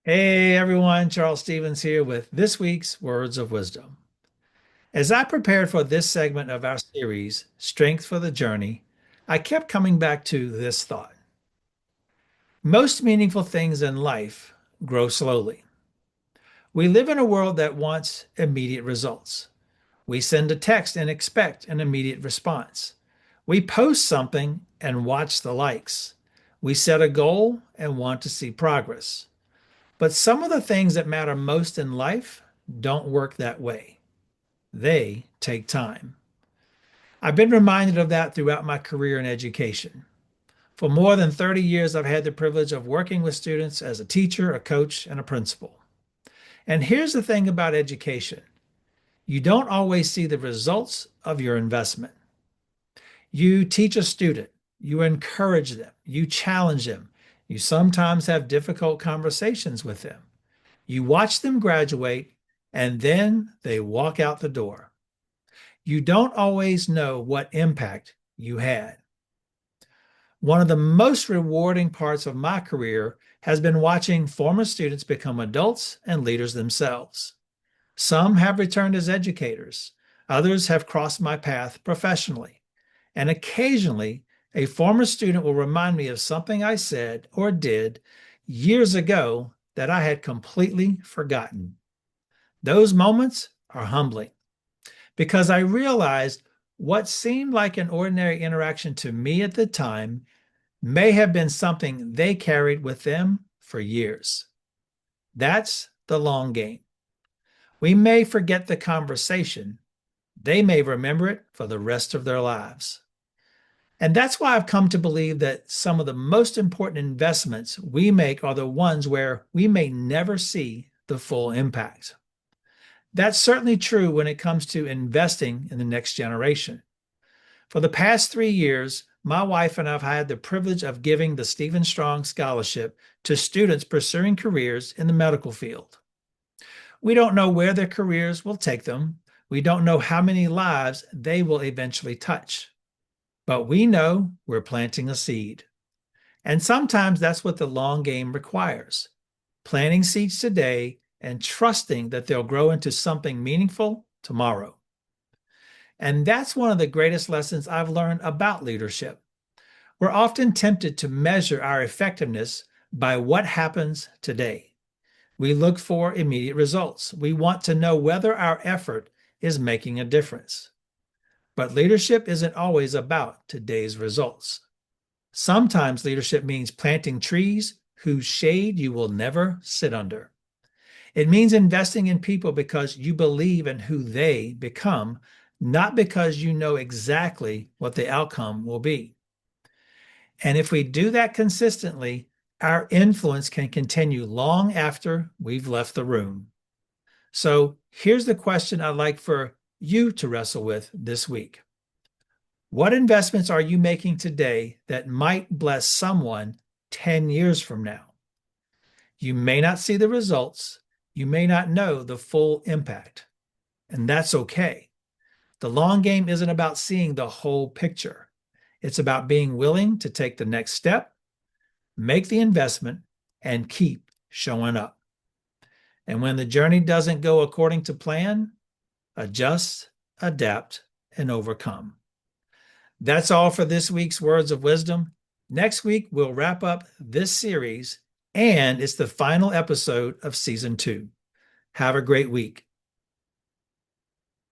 Hey everyone, Charles Stevens here with this week's Words of Wisdom. As I prepared for this segment of our series, Strength for the Journey, I kept coming back to this thought. Most meaningful things in life grow slowly. We live in a world that wants immediate results. We send a text and expect an immediate response. We post something and watch the likes. We set a goal and want to see progress. But some of the things that matter most in life don't work that way. They take time. I've been reminded of that throughout my career in education. For more than 30 years, I've had the privilege of working with students as a teacher, a coach, and a principal. And here's the thing about education. You don't always see the results of your investment. You teach a student, you encourage them, you challenge them, you sometimes have difficult conversations with them. You watch them graduate, and then they walk out the door. You don't always know what impact you had. One of the most rewarding parts of my career has been watching former students become adults and leaders themselves. Some have returned as educators, others have crossed my path professionally, and occasionally a former student will remind me of something I said or did years ago that I had completely forgotten. Those moments are humbling because I realized what seemed like an ordinary interaction to me at the time may have been something they carried with them for years. That's the long game. We may forget the conversation. They may remember it for the rest of their lives. And that's why I've come to believe that some of the most important investments we make are the ones where we may never see the full impact. That's certainly true when it comes to investing in the next generation. For the past 3 years, my wife and I have had the privilege of giving the Stephen Strong Scholarship to students pursuing careers in the medical field. We don't know where their careers will take them. We don't know how many lives they will eventually touch. But we know we're planting a seed. And sometimes that's what the long game requires. Planting seeds today and trusting that they'll grow into something meaningful tomorrow. And that's one of the greatest lessons I've learned about leadership. We're often tempted to measure our effectiveness by what happens today. We look for immediate results. We want to know whether our effort is making a difference. But leadership isn't always about today's results. Sometimes leadership means planting trees whose shade you will never sit under. It means investing in people because you believe in who they become, not because you know exactly what the outcome will be. And if we do that consistently, our influence can continue long after we've left the room. So here's the question I'd like for you to wrestle with this week. What investments are you making today that might bless someone 10 years from now? You may not see the results. You may not know the full impact, and that's okay. The long game isn't about seeing the whole picture. It's about being willing to take the next step, make the investment, and keep showing up. And when the journey doesn't go according to plan, adjust, adapt, and overcome. That's all for this week's Words of Wisdom. Next week, we'll wrap up this series, and it's the final episode of season 2. Have a great week.